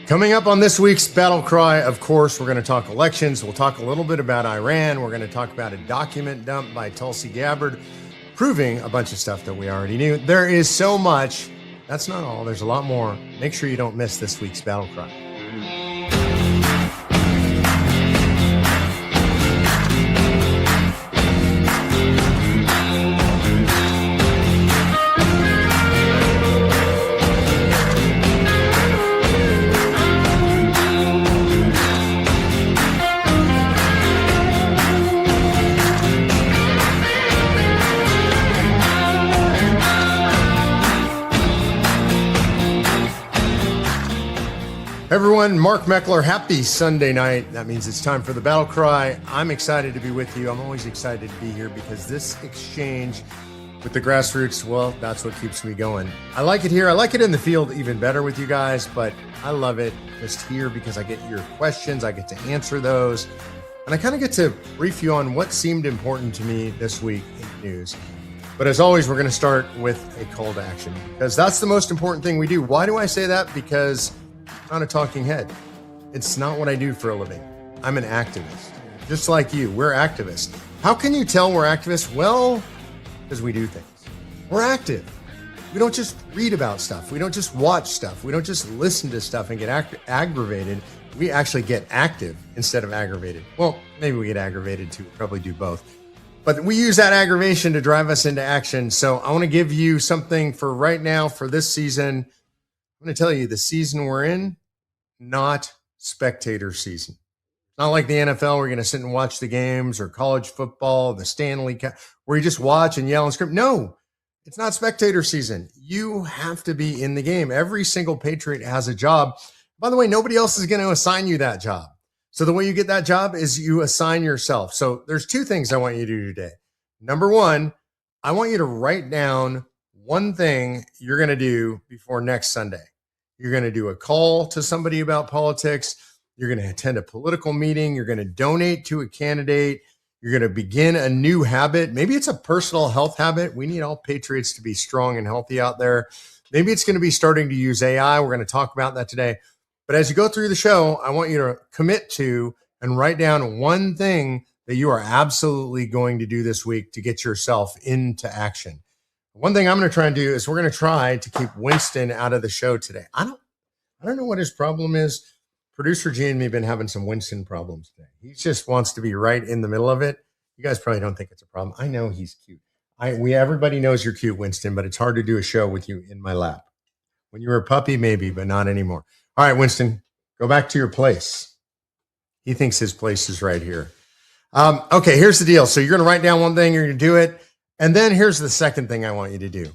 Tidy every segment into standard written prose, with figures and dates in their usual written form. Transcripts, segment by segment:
Coming up on this week's BattleCry, of course, we're going to talk elections. We'll talk a little bit about Iran. We're going to talk about a document dumped by Tulsi Gabbard, proving a bunch of stuff that we already knew. There is so much. That's not all. There's a lot more. Make sure you don't miss this week's BattleCry. Everyone, Mark Meckler, happy Sunday night. That means it's time for the Battle Cry. I'm excited to be with you. I'm always excited to be here because this exchange with the grassroots, well, that's what keeps me going. I like it here. I like it in the field even better with you guys, but I love it just here because I get your questions. I get to answer those. And I kind of get to brief you on what seemed important to me this week in news. But as always, we're going to start with a call to action because that's the most important thing we do. Why do I say that? Because I'm not a talking head. It's not what I do for a living. I'm an activist. Just like you, we're activists. How can you tell we're activists? Well, because we do things. We're active. We don't just read about stuff. We don't just watch stuff. We don't just listen to stuff and get aggravated. We actually get active instead of aggravated. Well, maybe we get aggravated too. We probably do both. But we use that aggravation to drive us into action. So I want to give you something for right now for this season. I'm going to tell you the season we're in, not spectator season. Not like the NFL, we're going to sit and watch the games, or college football, the Stanley Cup, where you just watch and yell and scream. No, it's not spectator season. You have to be in the game. Every single Patriot has a job. By the way, nobody else is going to assign you that job. So the way you get that job is you assign yourself. So there's two things I want you to do today. Number one, I want you to write down one thing you're going to do before next Sunday. You're going to do a call to somebody about politics. You're going to attend a political meeting. You're going to donate to a candidate. You're going to begin a new habit. Maybe it's a personal health habit. We need all patriots to be strong and healthy out there. Maybe it's going to be starting to use AI. We're going to talk about that today. But as you go through the show, I want you to commit to and write down one thing that you are absolutely going to do this week to get yourself into action. One thing I'm going to try and do is we're going to try to keep Winston out of the show today. I don't know what his problem is. Producer G and me have been having some Winston problems today. He just wants to be right in the middle of it. You guys probably don't think it's a problem. I know he's cute. Everybody knows you're cute, Winston, but it's hard to do a show with you in my lap. When you were a puppy, maybe, but not anymore. All right, Winston, go back to your place. He thinks his place is right here. Okay, here's the deal. So you're going to write down one thing, you're going to do it. And then here's the second thing I want you to do.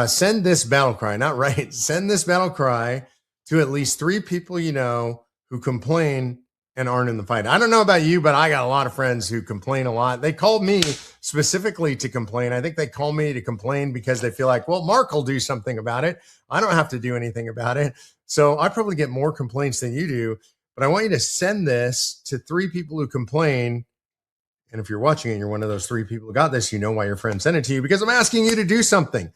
Send this battle cry, send this battle cry to at least 3 people you know who complain and aren't in the fight. I don't know about you, but I got a lot of friends who complain a lot. They called me specifically to complain. I think they call me to complain because they feel like, well, Mark will do something about it. I don't have to do anything about it. So I probably get more complaints than you do, but I want you to send this to 3 people who complain. And if you're watching and you're one of those 3 people who got this, you know why your friend sent it to you, because I'm asking you to do something.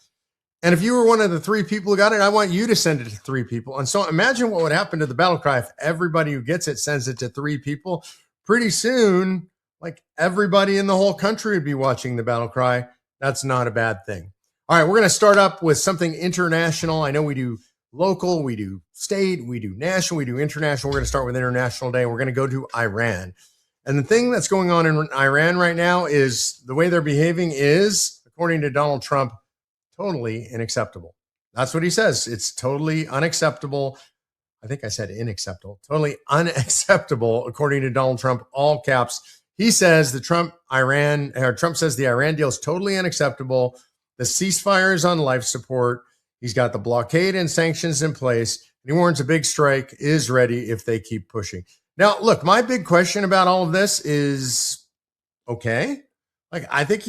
And if you were one of the 3 people who got it, I want you to send it to 3 people. And so imagine what would happen to the battle cry if everybody who gets it sends it to 3 people. Pretty soon, like everybody in the whole country would be watching the battle cry. That's not a bad thing. All right, we're going to start up with something international. I know we do local, we do state, we do national, we do international. We're going to start with international today. We're going to go to Iran. And the thing that's going on in Iran right now is the way they're behaving is, according to Donald Trump, totally unacceptable. That's what he says. It's totally unacceptable. I think I said unacceptable. Totally unacceptable, according to Donald Trump, all caps. He says Trump says the Iran deal is totally unacceptable. The ceasefire is on life support. He's got the blockade and sanctions in place. And he warns a big strike is ready if they keep pushing. Now, look, my big question about all of this is, okay, like I think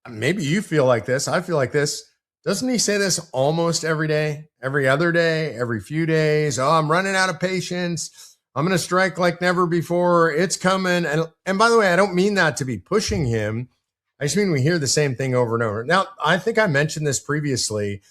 maybe you feel like this. I feel like this. Doesn't he say this almost every day, every other day, every few days? Oh, I'm running out of patience. I'm going to strike like never before. It's coming. And by the way, I don't mean that to be pushing him. I just mean we hear the same thing over and over. Now, I think I mentioned this previously.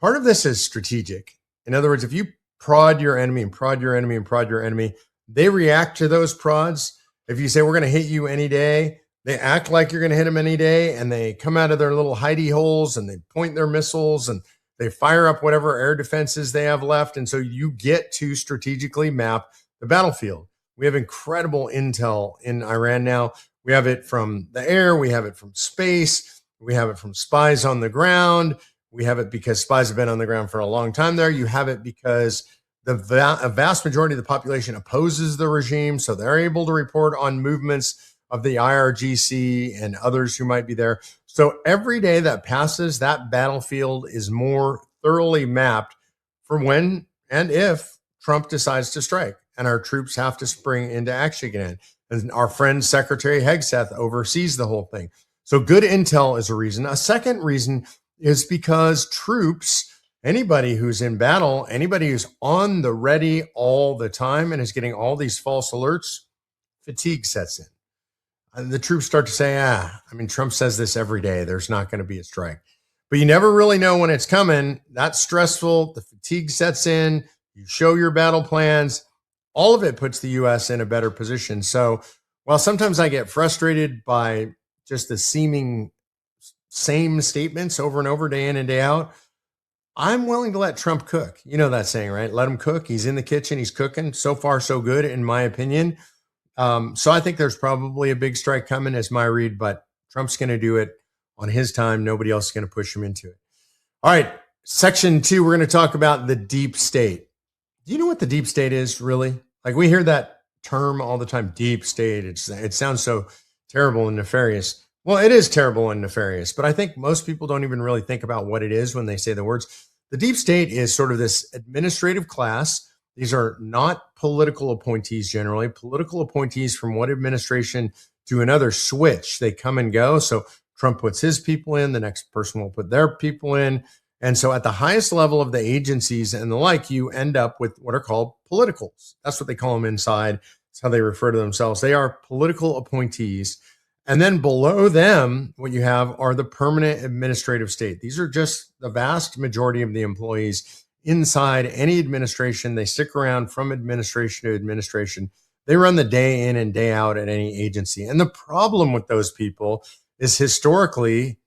Part of this is strategic. In other words, if you prod your enemy and prod your enemy and prod your enemy. They react to those prods. If you say, we're going to hit you any day, they act like you're going to hit them any day, and they come out of their little hidey holes and they point their missiles and they fire up whatever air defenses they have left. And so you get to strategically map the battlefield. We have incredible intel in Iran now. We have it from the air. We have it from space. We have it from spies on the ground. We have it because spies have been on the ground for a long time there. You have it because a vast majority of the population opposes the regime, so they're able to report on movements of the IRGC and others who might be there. So every day that passes, that battlefield is more thoroughly mapped for when and if Trump decides to strike, and our troops have to spring into action again. And our friend Secretary Hegseth oversees the whole thing. So good intel is a reason. A second reason is because troops, anybody who's in battle, anybody who's on the ready all the time and is getting all these false alerts, fatigue sets in. And the troops start to say, Trump says this every day. There's not going to be a strike. But you never really know when it's coming. That's stressful. The fatigue sets in. You show your battle plans. All of it puts the U.S. in a better position. So while sometimes I get frustrated by just the seeming same statements over and over, day in and day out, I'm willing to let Trump cook. You know that saying, right? Let him cook. He's in the kitchen. He's cooking. So far, so good, in my opinion. So I think there's probably a big strike coming, as my read, but Trump's going to do it on his time. Nobody else is going to push him into it. All right. Section 2, we're going to talk about the deep state. Do you know what the deep state is, really? Like, we hear that term all the time, deep state. It sounds so terrible and nefarious. Well, it is terrible and nefarious, but I think most people don't even really think about what it is when they say the words. The deep state is sort of this administrative class. These are not political appointees generally. Political appointees from one administration to another switch. They come and go. So Trump puts his people in, the next person will put their people in. And so at the highest level of the agencies and the like, you end up with what are called politicals. That's what they call them inside. That's how they refer to themselves. They are political appointees. And then below them, what you have are the permanent administrative state. These are just the vast majority of the employees inside any administration. They stick around from administration to administration. They run the day in and day out at any agency. And the problem with those people is historically,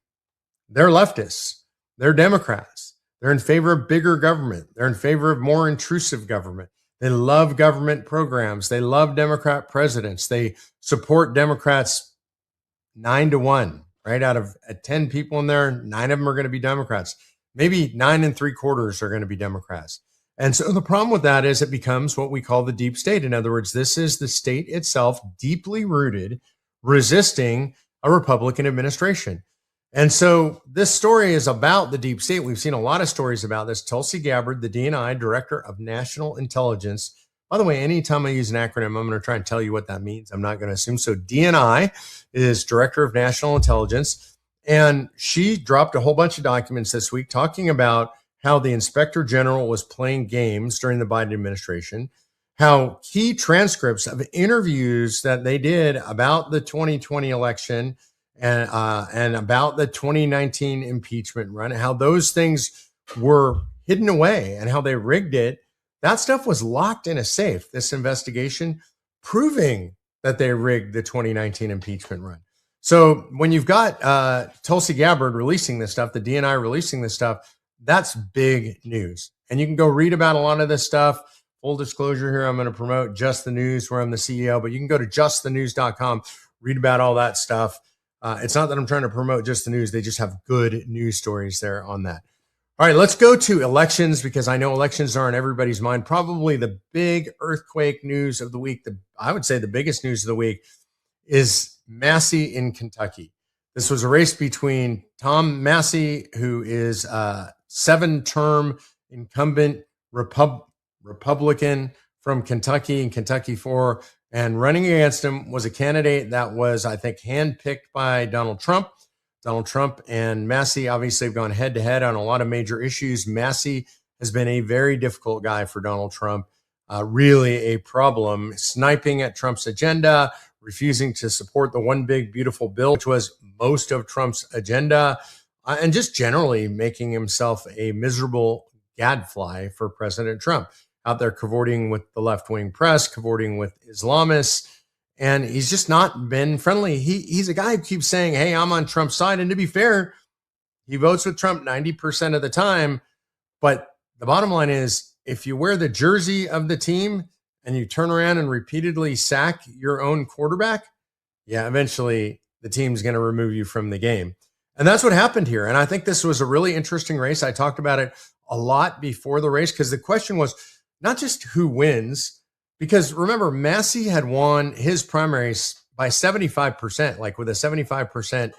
they're leftists. They're Democrats. They're in favor of bigger government. They're in favor of more intrusive government. They love government programs. They love Democrat presidents. They support Democrats 9-1, right? Out of 10 people in there, 9 of them are going to be Democrats. Maybe 9 3/4 are going to be Democrats. And so the problem with that is it becomes what we call the deep state. In other words, this is the state itself deeply rooted, resisting a Republican administration. And so this story is about the deep state. We've seen a lot of stories about this. Tulsi Gabbard, the DNI, Director of National Intelligence. By the way, anytime I use an acronym, I'm going to try and tell you what that means. I'm not going to assume. So DNI is Director of National Intelligence. And she dropped a whole bunch of documents this week talking about how the Inspector General was playing games during the Biden administration, how key transcripts of interviews that they did about the 2020 election and about the 2019 impeachment run, how those things were hidden away and how they rigged it. That stuff was locked in a safe, this investigation, proving that they rigged the 2019 impeachment run. So when you've got Tulsi Gabbard releasing this stuff, the DNI releasing this stuff, that's big news. And you can go read about a lot of this stuff. Full disclosure here, I'm going to promote Just the News, where I'm the CEO, but you can go to justthenews.com, read about all that stuff. It's not that I'm trying to promote Just the News. They just have good news stories there on that. All right, let's go to elections, because I know elections are on everybody's mind. Probably the big earthquake news of the week, I would say the biggest news of the week, is Massie in Kentucky. This was a race between Tom Massie, who is a 7-term incumbent Republican from Kentucky and Kentucky 4, and running against him was a candidate that was, I think, handpicked by Donald Trump. Donald Trump and Massie obviously have gone head to head on a lot of major issues. Massie has been a very difficult guy for Donald Trump, really a problem, sniping at Trump's agenda, refusing to support the One Big Beautiful Bill, which was most of Trump's agenda, and just generally making himself a miserable gadfly for President Trump. out there cavorting with the left-wing press, cavorting with Islamists, and he's just not been friendly. He's a guy who keeps saying, hey, I'm on Trump's side. And to be fair, he votes with Trump 90% of the time. But the bottom line is, if you wear the jersey of the team and you turn around and repeatedly sack your own quarterback, yeah, eventually the team's going to remove you from the game. And that's what happened here. And I think this was a really interesting race. I talked about it a lot before the race because the question was not just who wins, because remember, Massie had won his primaries by 75%, like with a 75%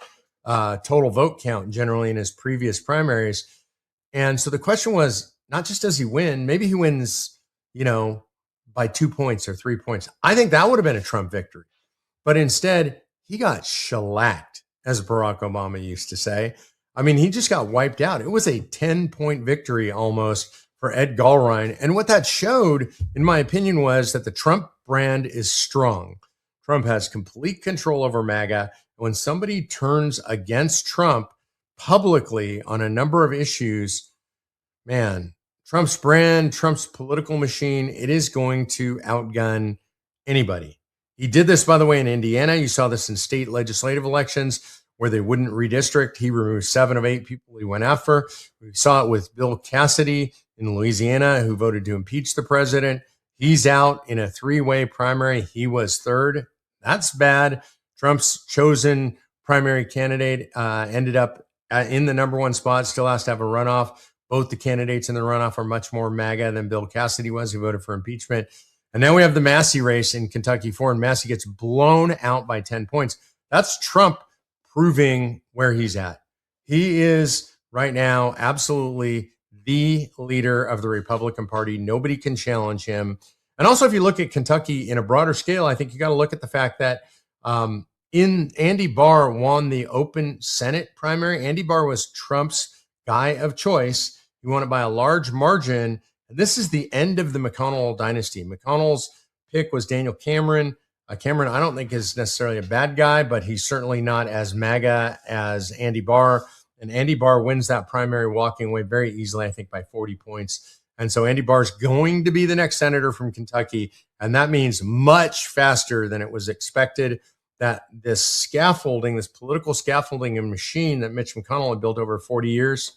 total vote count generally in his previous primaries. And so the question was not just does he win, maybe he wins, by 2 points or 3 points. I think that would have been a Trump victory. But instead, he got shellacked, as Barack Obama used to say. I mean, he just got wiped out. It was a 10-point victory almost for Ed Gallrein. And what that showed, in my opinion, was that the Trump brand is strong. Trump has complete control over MAGA. When somebody turns against Trump publicly on a number of issues, man, Trump's brand, Trump's political machine, it is going to outgun anybody. He did this, by the way, in Indiana. You saw this in state legislative elections where they wouldn't redistrict. He removed 7 of 8 people he went after. We saw it with Bill Cassidy in Louisiana, who voted to impeach the president. He's out in a 3-way primary. He was 3rd. That's bad. Trump's chosen primary candidate ended up in the number 1 spot, still has to have a runoff. Both the candidates in the runoff are much more MAGA than Bill Cassidy was, who voted for impeachment. And now we have the Massie race in Kentucky 4, and Massie gets blown out by 10 points. That's Trump proving where he's at. He is right now absolutely the leader of the Republican Party. Nobody can challenge him. And also, if you look at Kentucky in a broader scale, I think you got to look at the fact that Andy Barr won the open Senate primary. Andy Barr was Trump's guy of choice. He won it by a large margin. This is the end of the McConnell dynasty. McConnell's pick was Daniel Cameron. Cameron, I don't think is necessarily a bad guy, but he's certainly not as MAGA as Andy Barr. And Andy Barr wins that primary walking away very easily, I think by 40 points. And so Andy Barr is going to be the next senator from Kentucky. And that means much faster than it was expected that this scaffolding, this political scaffolding and machine that Mitch McConnell had built over 40 years,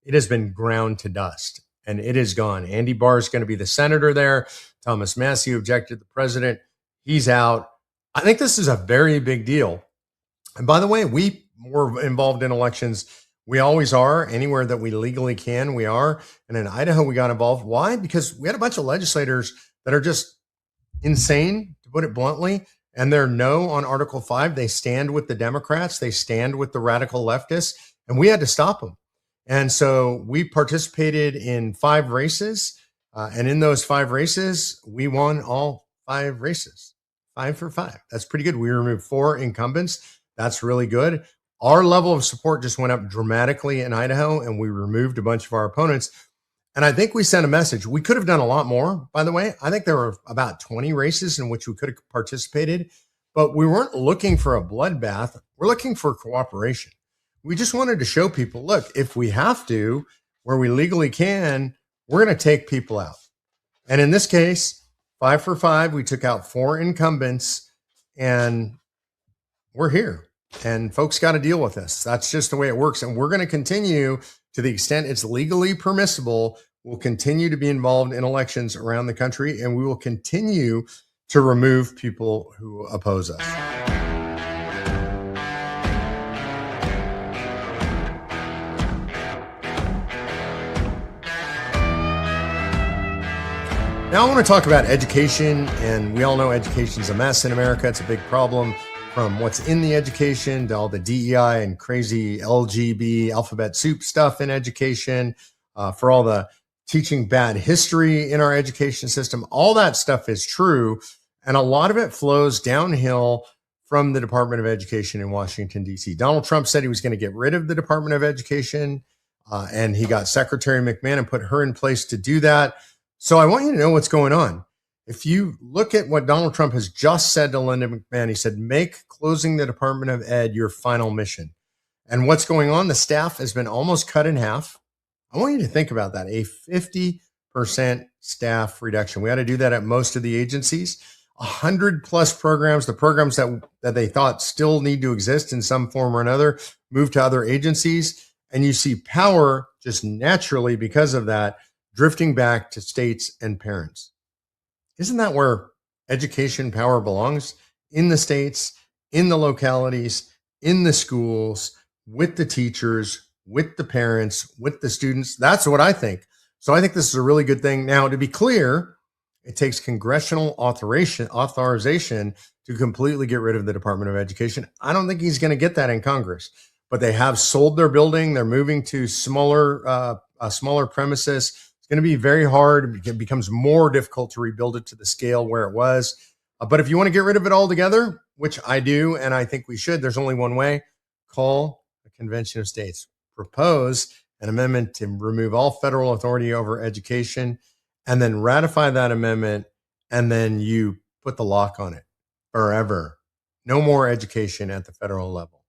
it has been ground to dust. And it is gone. Andy Barr is going to be the senator there. Thomas Massie, who objected to the president, he's out. I think this is a very big deal. And by the way, we were involved in elections. We always are. Anywhere that we legally can, we are. And in Idaho, we got involved. Why? Because we had a bunch of legislators that are just insane, to put it bluntly. And they're no on Article 5. They stand with the Democrats. They stand with the radical leftists. And we had to stop them. And so we participated in 5 races. And in those 5 races, we won all 5 races, 5 for 5. That's pretty good. We removed 4 incumbents. That's really good. Our level of support just went up dramatically in Idaho, and we removed a bunch of our opponents. And I think we sent a message. We could have done a lot more, by the way. I think there were about 20 races in which we could have participated, but we weren't looking for a bloodbath. We're looking for cooperation. We just wanted to show people, look, if we have to, where we legally can, we're going to take people out. And in this case, 5 for 5, we took out 4 incumbents, and we're here. And folks got to deal with this. That's just the way it works. And we're going to continue, to the extent it's legally permissible, we'll continue to be involved in elections around the country, and we will continue to remove people who oppose us. Now I want to talk about education, and we all know education's a mess in America. It's a big problem, from what's in the education to all the DEI and crazy LGB alphabet soup stuff in education, for all the teaching bad history in our education system. All that stuff is true, and a lot of it flows downhill from the Department of Education in Washington, D.C. Donald Trump said he was going to get rid of the Department of Education, and he got Secretary McMahon and put her in place to do that. So I want you to know what's going on. If you look at what Donald Trump has just said to Linda McMahon, he said, make closing the Department of Ed your final mission. And what's going on? The staff has been almost cut in half. I want you to think about that. A staff reduction. We ought to do that at most of the agencies. 100+ programs, the programs that they thought still need to exist in some form or another, move to other agencies. And you see power just naturally, because of that, drifting back to states and parents. Isn't that where education power belongs? In the states, in the localities, in the schools, with the teachers, with the parents, with the students. That's what I think. So I think this is a really good thing. Now, to be clear, it takes congressional authorization to completely get rid of the Department of Education. I don't think he's going to get that in Congress, but they have sold their building. They're moving to smaller premises. It's going to be very hard. It becomes more difficult to rebuild it to the scale where it was. But if you want to get rid of it altogether, which I do, and I think we should, there's only one way: call a convention of states, propose an amendment to remove all federal authority over education, and then ratify that amendment, and then you put the lock on it forever. No more education at the federal level.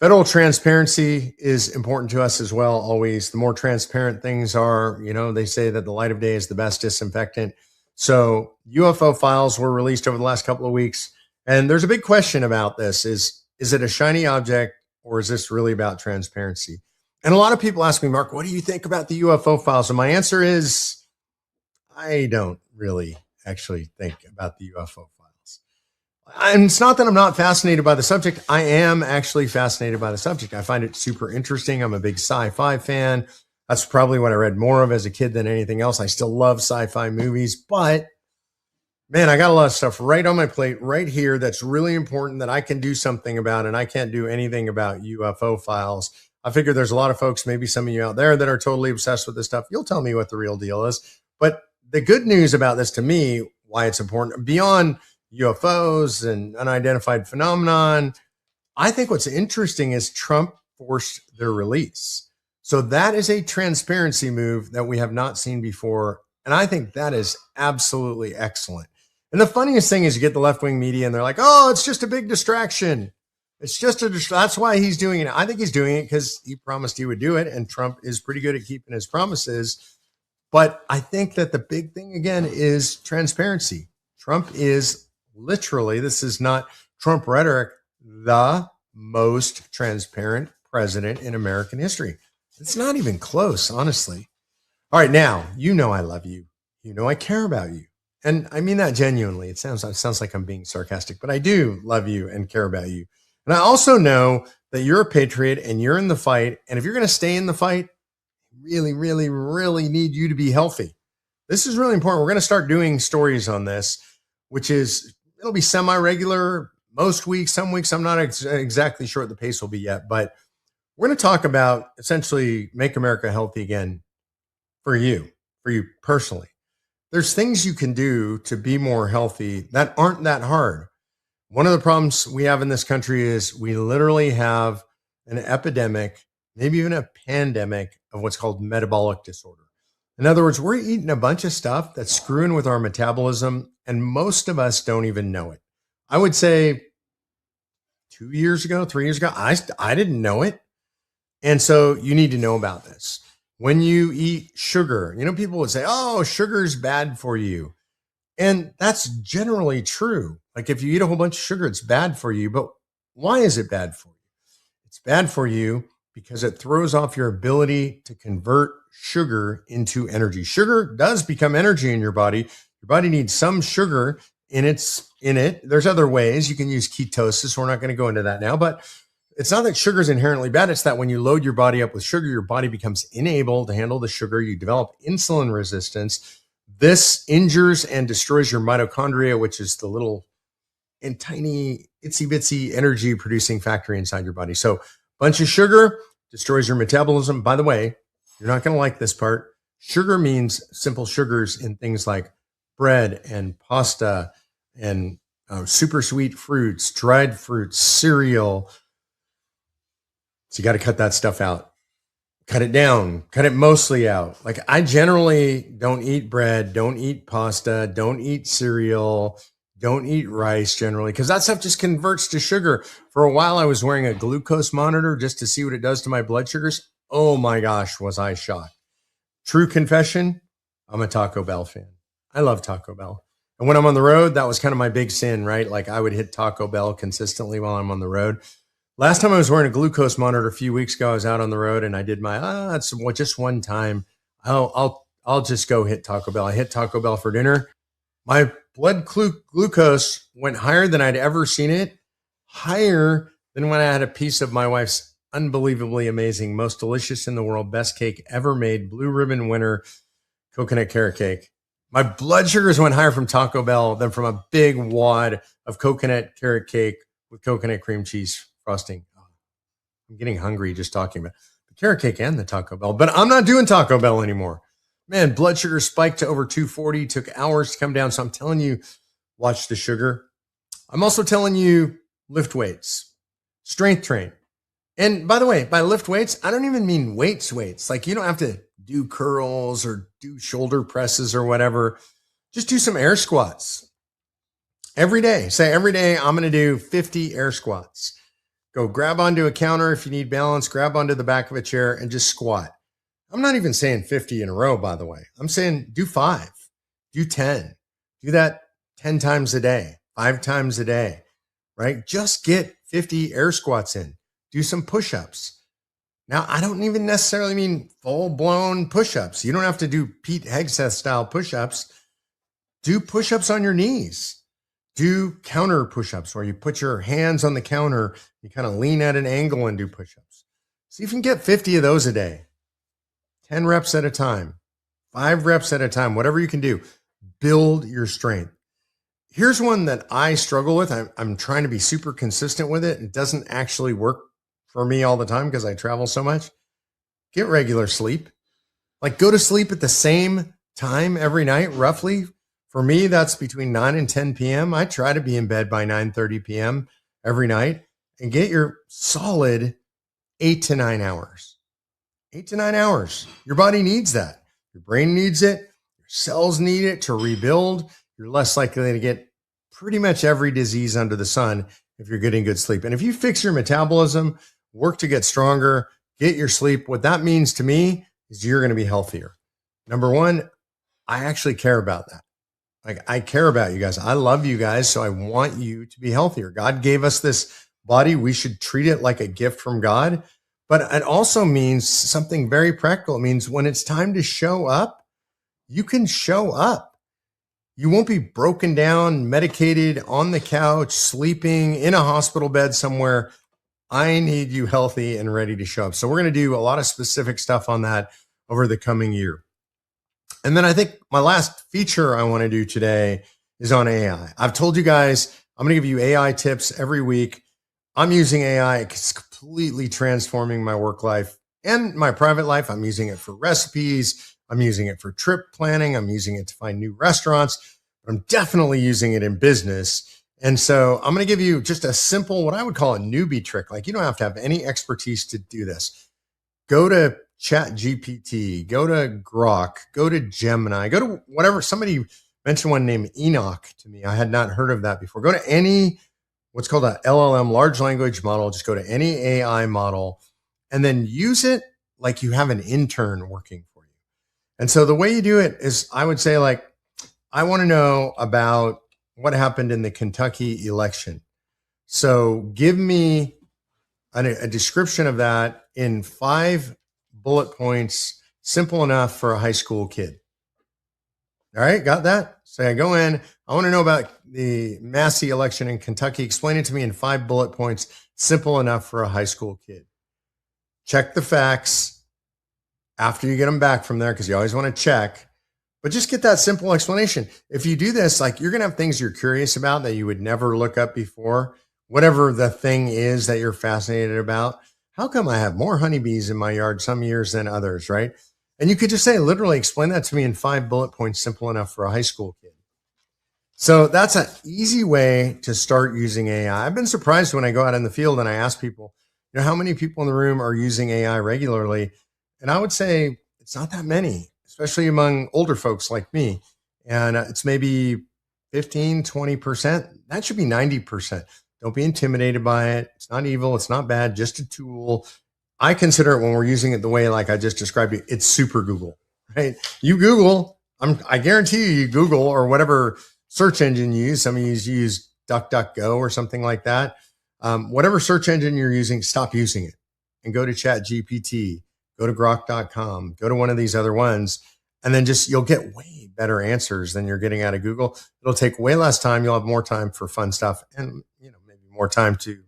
Federal transparency is important to us as well, always. The more transparent things are, they say that the light of day is the best disinfectant. So UFO files were released over the last couple of weeks, and there's a big question about this. Is it a shiny object, or is this really about transparency? And a lot of people ask me, Mark, what do you think about the UFO files? And my answer is, I don't really actually think about the UFO files. And it's not that I'm not fascinated by the subject. I am actually fascinated by the subject. I find it super interesting. I'm a big sci-fi fan. That's probably what I read more of as a kid than anything else. I still love sci-fi movies, but man, I got a lot of stuff right on my plate right here that's really important that I can do something about, and I can't do anything about UFO files. I figure there's a lot of folks, maybe some of you out there, that are totally obsessed with this stuff. You'll tell me what the real deal is. But the good news about this, to me, why it's important, beyond UFOs and unidentified phenomenon, I think what's interesting is Trump forced their release. So that is a transparency move that we have not seen before. And I think that is absolutely excellent. And the funniest thing is you get the left-wing media and they're like, oh, it's just a big distraction. It's just that's why he's doing it. I think he's doing it because he promised he would do it. And Trump is pretty good at keeping his promises. But I think that the big thing, again, is transparency. Trump is literally, this is not Trump rhetoric, the most transparent president in American history. It's not even close, honestly. All right, now, I love you. I care about you. And I mean that genuinely. It sounds like I'm being sarcastic, but I do love you and care about you. And I also know that you're a patriot and you're in the fight. And if you're going to stay in the fight, really, really, really need you to be healthy. This is really important. We're going to start doing stories on this, which is, it'll be semi-regular most weeks. Some weeks, I'm not exactly sure what the pace will be yet, but we're going to talk about essentially make America healthy again for you personally. There's things you can do to be more healthy that aren't that hard. One of the problems we have in this country is we literally have an epidemic, maybe even a pandemic, of what's called metabolic disorder. In other words, we're eating a bunch of stuff that's screwing with our metabolism, and most of us don't even know it. I would say 2 years ago, 3 years ago, I didn't know it. And so you need to know about this. When you eat sugar, people would say, oh, sugar's bad for you. And that's generally true. Like if you eat a whole bunch of sugar, it's bad for you. But why is it bad for you? It's bad for you because it throws off your ability to convert sugar into energy. Sugar does become energy in your body. Your body needs some sugar in it. There's other ways. You can use ketosis. We're not going to go into that now, but it's not that sugar is inherently bad. It's that when you load your body up with sugar, your body becomes unable to handle the sugar. You develop insulin resistance. This injures and destroys your mitochondria, which is the little and tiny itsy bitsy energy producing factory inside your body. So bunch of sugar destroys your metabolism. By the way, you're not going to like this part. Sugar means simple sugars in things like bread and pasta and super sweet fruits, dried fruits, cereal. So you got to cut that stuff out. Cut it down, cut it mostly out. Like I generally don't eat bread, don't eat pasta, don't eat cereal, don't eat rice generally, because that stuff just converts to sugar. For a while, I was wearing a glucose monitor just to see what it does to my blood sugars. Oh my gosh, was I shocked. True confession, I'm a Taco Bell fan. I love Taco Bell. And when I'm on the road, that was kind of my big sin, right? Like I would hit Taco Bell consistently while I'm on the road. Last time I was wearing a glucose monitor a few weeks ago, I was out on the road and I did my, it's just one time. I'll just go hit Taco Bell. I hit Taco Bell for dinner. My blood glucose went higher than I'd ever seen it, higher than when I had a piece of my wife's unbelievably amazing, most delicious in the world, best cake ever made, blue ribbon winner, coconut carrot cake. My blood sugars went higher from Taco Bell than from a big wad of coconut carrot cake with coconut cream cheese frosting. I'm getting hungry just talking about the carrot cake and the Taco Bell, but I'm not doing Taco Bell anymore. Man, blood sugar spiked to over 240, took hours to come down. So I'm telling you, watch the sugar. I'm also telling you, lift weights, strength train. And by the way, by lift weights, I don't even mean weights. Like you don't have to do curls or do shoulder presses or whatever. Just do some air squats every day. Say every day, I'm going to do 50 air squats. Go grab onto a counter if you need balance, grab onto the back of a chair and just squat. I'm not even saying 50 in a row, by the way. I'm saying do 5, do 10, do that 10 times a day, 5 times a day, right? Just get 50 air squats in, do some push-ups. Now, I don't even necessarily mean full-blown push-ups. You don't have to do Pete Hegseth style push-ups. Do push-ups on your knees. Do counter push-ups where you put your hands on the counter, you kind of lean at an angle and do push-ups. See if you can get 50 of those a day. 10 reps at a time, 5 reps at a time, whatever you can do, build your strength. Here's one that I struggle with. I'm trying to be super consistent with it. It doesn't actually work for me all the time because I travel so much. Get regular sleep. Like go to sleep at the same time every night, roughly. For me, that's between 9 and 10 p.m. I try to be in bed by 9:30 p.m. every night and get your solid 8 to 9 hours. 8 to 9 hours. Your body needs that. Your brain needs it. Your cells need it to rebuild. You're less likely to get pretty much every disease under the sun if you're getting good sleep. And if you fix your metabolism, work to get stronger, get your sleep, what that means to me is you're going to be healthier. Number one, I actually care about that. Like I care about you guys. I love you guys. So I want you to be healthier. God gave us this body. We should treat it like a gift from God. But it also means something very practical. It means when it's time to show up, you can show up. You won't be broken down, medicated, on the couch, sleeping in a hospital bed somewhere. I need you healthy and ready to show up. So we're going to do a lot of specific stuff on that over the coming year. And then I think my last feature I want to do today is on AI. I've told you guys, I'm going to give you AI tips every week. I'm using AI. It's completely transforming my work life and my private life. I'm using it for recipes. I'm using it for trip planning. I'm using it to find new restaurants. But I'm definitely using it in business. And so I'm going to give you just a simple, what I would call a newbie trick. Like you don't have to have any expertise to do this. Go to ChatGPT, go to Grok, go to Gemini, go to whatever. Somebody mentioned one named Enoch to me. I had not heard of that before. Go to any what's called a LLM, large language model. Just go to any AI model and then use it like you have an intern working for you. And so the way you do it is I would say like, I want to know about what happened in the Kentucky election. So give me a description of that in 5 bullet points, simple enough for a high school kid. All right, got that? So I go in, I want to know about the Massie election in Kentucky. Explain it to me in 5 bullet points, simple enough for a high school kid. Check the facts after you get them back from there, because you always want to check, but just get that simple explanation. If you do this, like you're going to have things you're curious about that you would never look up before, whatever the thing is that you're fascinated about. How come I have more honeybees in my yard some years than others, right? And you could just say, literally explain that to me in 5 bullet points, simple enough for a high school kid. So that's an easy way to start using AI. I've been surprised when I go out in the field and I ask people, how many people in the room are using AI regularly? And I would say it's not that many, especially among older folks like me. And it's maybe 15, 20%. That should be 90%. Don't be intimidated by it. It's not evil. It's not bad. Just a tool. I consider it, when we're using it the way like I just described it, it's super Google. right? You Google, I guarantee you Google or whatever search engine you use. Some of you use DuckDuckGo or something like that. Whatever search engine you're using, stop using it and go to ChatGPT, go to Grok.com, go to one of these other ones, and then you'll get way better answers than you're getting out of Google. It'll take way less time. You'll have more time for fun stuff and, maybe more time to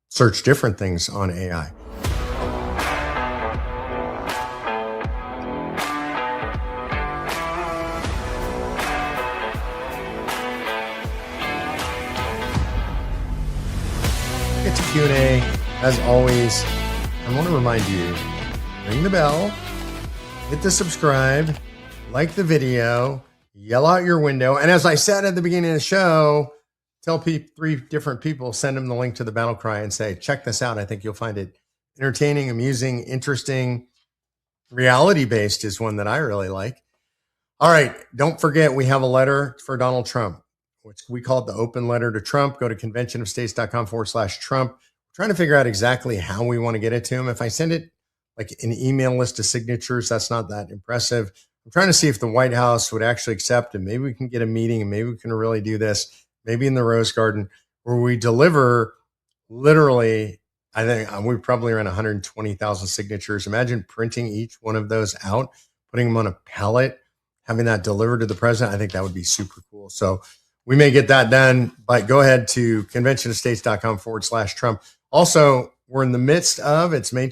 search different things on AI. It's Q&A. As always, I want to remind you, ring the bell, hit the subscribe, like the video, yell out your window. And as I said at the beginning of the show, tell 3 different people, send them the link to the BattleCry and say, check this out. I think you'll find it entertaining, amusing, interesting, reality-based is one that I really like. All right. Don't forget, we have a letter for Donald Trump, which we call it the open letter to Trump. Go to conventionofstates.com/Trump. We're trying to figure out exactly how we want to get it to him. If I send it like an email list of signatures, that's not that impressive. I'm trying to see if the White House would actually accept it. Maybe we can get a meeting and maybe we can really do this, maybe in the Rose Garden, where we deliver literally, I think we probably around 120,000 signatures. Imagine printing each one of those out, putting them on a pallet, having that delivered to the president. I think that would be super cool. So we may get that done, but go ahead to conventionofstates.com/Trump. Also, we're in the midst of, it's May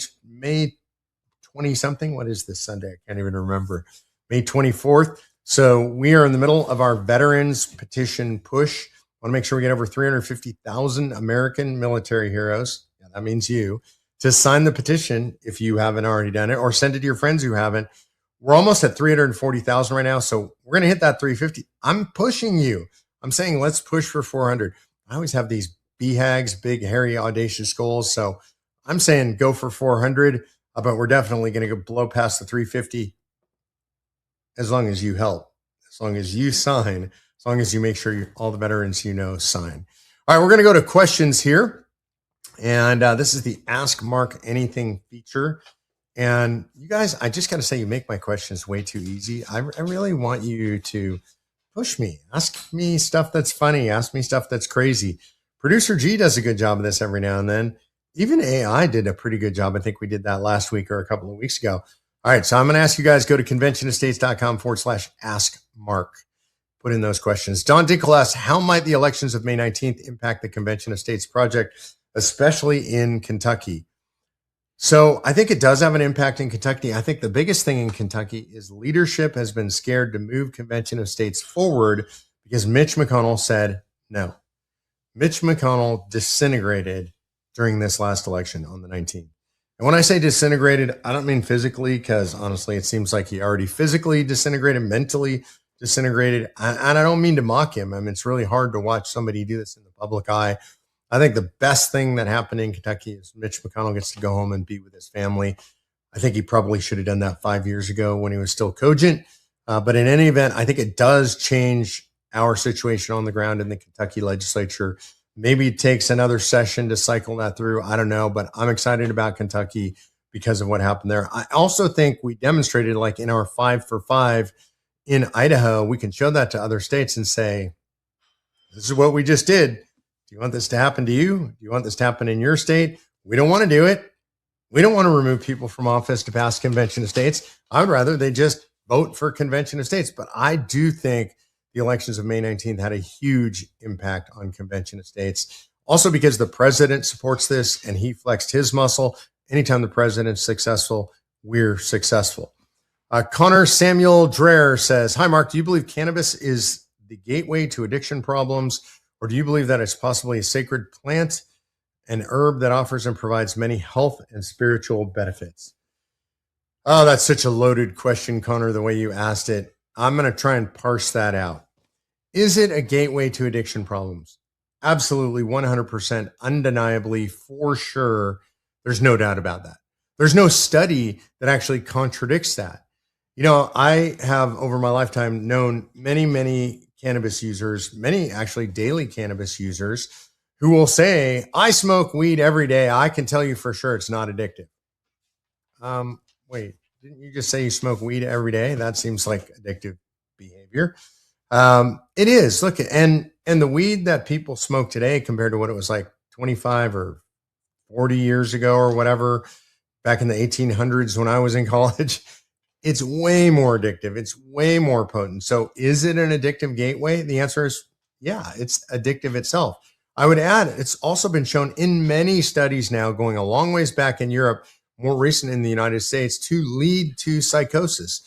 20 something. What is this Sunday? I can't even remember. May 24th. So we are in the middle of our veterans petition push. I want to make sure we get over 350,000 American military heroes. Yeah, that means you, to sign the petition if you haven't already done it, or send it to your friends who haven't. We're almost at 340,000 right now. So we're going to hit that 350. I'm pushing you. I'm saying let's push for 400. I always have these BHAGs, big, hairy, audacious goals. So I'm saying go for 400, but we're definitely going to go blow past the 350 as long as you help, as long as you sign, as long as you make sure all the veterans sign. All right, we're going to go to questions here. And this is the Ask Mark Anything feature. And you guys, I just got to say, you make my questions way too easy. I really want you to push me. Ask me stuff that's funny. Ask me stuff that's crazy. Producer G does a good job of this every now and then. Even AI did a pretty good job. I think we did that last week or a couple of weeks ago. All right, so I'm going to ask you guys, go to conventionofstates.com/Ask Mark. Put in those questions. Don Dinkel asks, how might the elections of May 19th impact the Convention of States project, especially in Kentucky? So I think it does have an impact in Kentucky. I think the biggest thing in Kentucky is leadership has been scared to move Convention of States forward because Mitch McConnell said no. Mitch McConnell disintegrated during this last election on the 19th. And when I say disintegrated, I don't mean physically, because honestly, it seems like he already physically disintegrated, mentally disintegrated. And I don't mean to mock him. I mean, it's really hard to watch somebody do this in the public eye. I think the best thing that happened in Kentucky is Mitch McConnell gets to go home and be with his family. I think he probably should have done that 5 years ago when he was still cogent. But in any event, I think it does change our situation on the ground in the Kentucky legislature. Maybe it takes another session to cycle that through. I don't know, but I'm excited about Kentucky because of what happened there. I also think we demonstrated, like in our 5 for 5 in Idaho, we can show that to other states and say, this is what we just did. Do you want this to happen to you? Do you want this to happen in your state? We don't want to do it. We don't want to remove people from office to pass Convention of States. I would rather they just vote for Convention of States. But I do think the elections of May 19th had a huge impact on Convention of States. Also because the president supports this and he flexed his muscle. Anytime the president's successful, we're successful. Connor Samuel Dreher says, hi, Mark, do you believe cannabis is the gateway to addiction problems? Or do you believe that it's possibly a sacred plant, an herb that offers and provides many health and spiritual benefits? Oh, that's such a loaded question, Connor, the way you asked it. I'm going to try and parse that out. Is it a gateway to addiction problems? Absolutely, 100%, undeniably, for sure. There's no doubt about that. There's no study that actually contradicts that. You know, I have over my lifetime known many, many cannabis users, many actually daily cannabis users, who will say, I smoke weed every day. I can tell you for sure it's not addictive. Wait, Didn't you just say you smoke weed every day? That seems like addictive behavior. It is. Look, and the weed that people smoke today compared to what it was like 25 or 40 years ago or whatever, back in the 1800s when I was in college, it's way more addictive. It's way more potent. So is it an addictive gateway? The answer is yeah, it's addictive itself. I would add, it's also been shown in many studies now, going a long ways back in Europe, more recent in the United States, to lead to psychosis.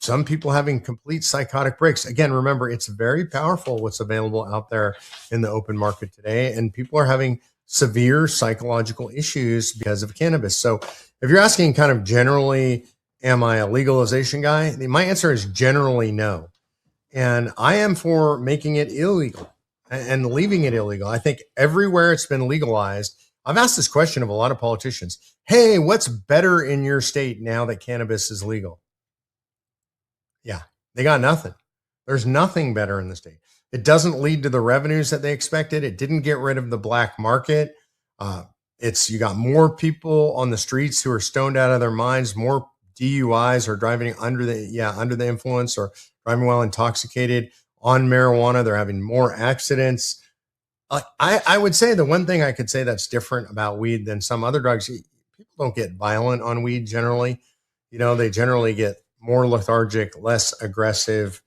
Some people having complete psychotic breaks. Again, remember, it's very powerful what's available out there in the open market today. And people are having severe psychological issues because of cannabis. So if you're asking kind of generally, am I a legalization guy? My answer is generally no. And I am for making it illegal and leaving it illegal. I think everywhere it's been legalized, I've asked this question of a lot of politicians. Hey, what's better in your state now that cannabis is legal? Yeah, they got nothing. There's nothing better in the state. It doesn't lead to the revenues that they expected. It didn't get rid of the black market. You got more people on the streets who are stoned out of their minds, more DUIs or driving under the influence or driving while intoxicated on marijuana. They're having more accidents. I would say the one thing I could say that's different about weed than some other drugs, people don't get violent on weed generally. They generally get more lethargic, less aggressive.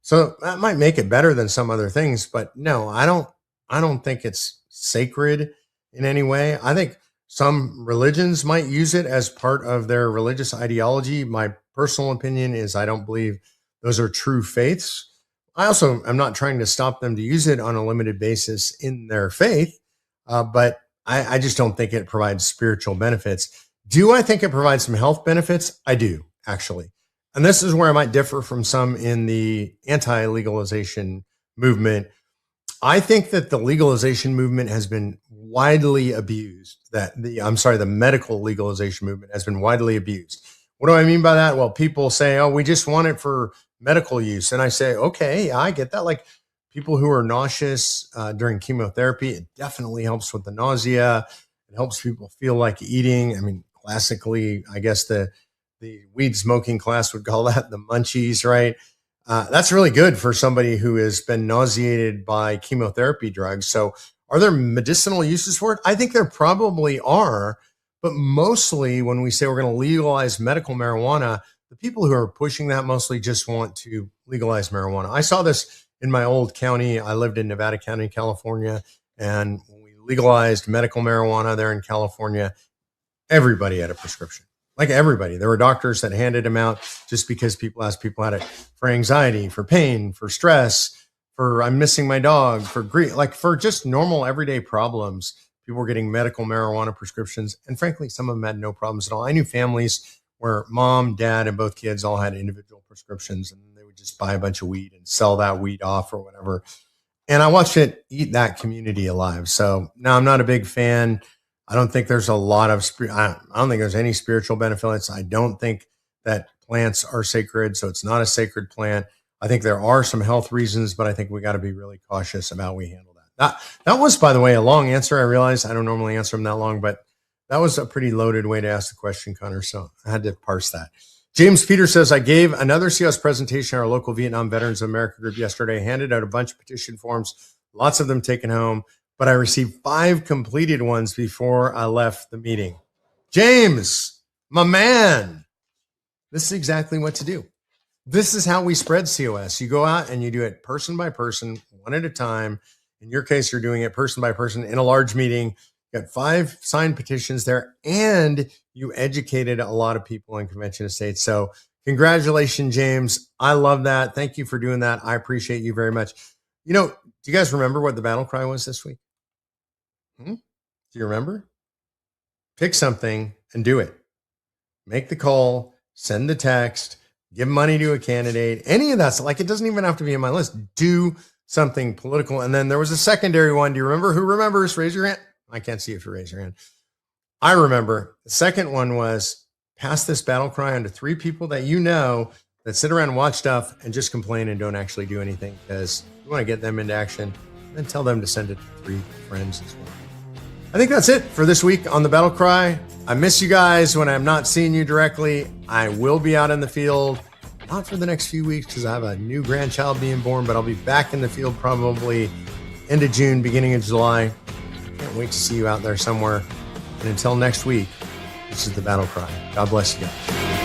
So that might make it better than some other things, but no, I don't think it's sacred in any way. I think some religions might use it as part of their religious ideology. My personal opinion is I don't believe those are true faiths. I also am not trying to stop them to use it on a limited basis in their faith, but I just don't think it provides spiritual benefits. Do I think it provides some health benefits? I do, actually. And this is where I might differ from some in the anti-legalization movement. I think that the legalization movement has been widely abused. The medical legalization movement has been widely abused. What do I mean by that? Well, people say, oh, we just want it for medical use. And I say, okay, I get that. Like people who are nauseous during chemotherapy, it definitely helps with the nausea. It helps people feel like eating. I mean, classically, I guess the weed smoking class would call that the munchies, right? That's really good for somebody who has been nauseated by chemotherapy drugs. So are there medicinal uses for it? I think there probably are. But mostly when we say we're going to legalize medical marijuana, the people who are pushing that mostly just want to legalize marijuana. I saw this in my old county. I lived in Nevada County, California. And when we legalized medical marijuana there in California, everybody had a prescription. Like everybody. There were doctors that handed them out just because people asked. People had it for anxiety, for pain, for stress, for I'm missing my dog, for grief, like for just normal everyday problems. People were getting medical marijuana prescriptions. And frankly, some of them had no problems at all. I knew families where mom, dad, and both kids all had individual prescriptions, and they would just buy a bunch of weed and sell that weed off or whatever. And I watched it eat that community alive. So now I'm not a big fan. I don't think there's a lot of, I don't think there's any spiritual benefits. I don't think that plants are sacred. So it's not a sacred plant. I think there are some health reasons, but I think we got to be really cautious about how we handle that. That was, by the way, a long answer. I realized I don't normally answer them that long, but that was a pretty loaded way to ask the question, Connor. So I had to parse that. James Peter says, I gave another COS presentation at our local Vietnam Veterans of America group yesterday, handed out a bunch of petition forms, lots of them taken home, but I received 5 completed ones before I left the meeting. James, my man, this is exactly what to do. This is how we spread COS. You go out and you do it person by person, one at a time. In your case, you're doing it person by person in a large meeting. You got 5 signed petitions there, and you educated a lot of people in Convention Estates. So congratulations, James. I love that. Thank you for doing that. I appreciate you very much. Do you guys remember what the battle cry was this week? Do you remember? Pick something and do it. Make the call, send the text, give money to a candidate, any of that. So like, it doesn't even have to be on my list. Do something political. And then there was a secondary one. Do you remember? Who remembers? Raise your hand. I can't see if you raise your hand. I remember. The second one was pass this battle cry on to 3 people that that sit around and watch stuff and just complain and don't actually do anything, because you want to get them into action, and then tell them to send it to 3 friends as well. I think that's it for this week on the BattleCry. I miss you guys when I'm not seeing you directly. I will be out in the field, not for the next few weeks because I have a new grandchild being born, but I'll be back in the field probably end of June, beginning of July. Can't wait to see you out there somewhere. And until next week, this is the BattleCry. God bless you guys.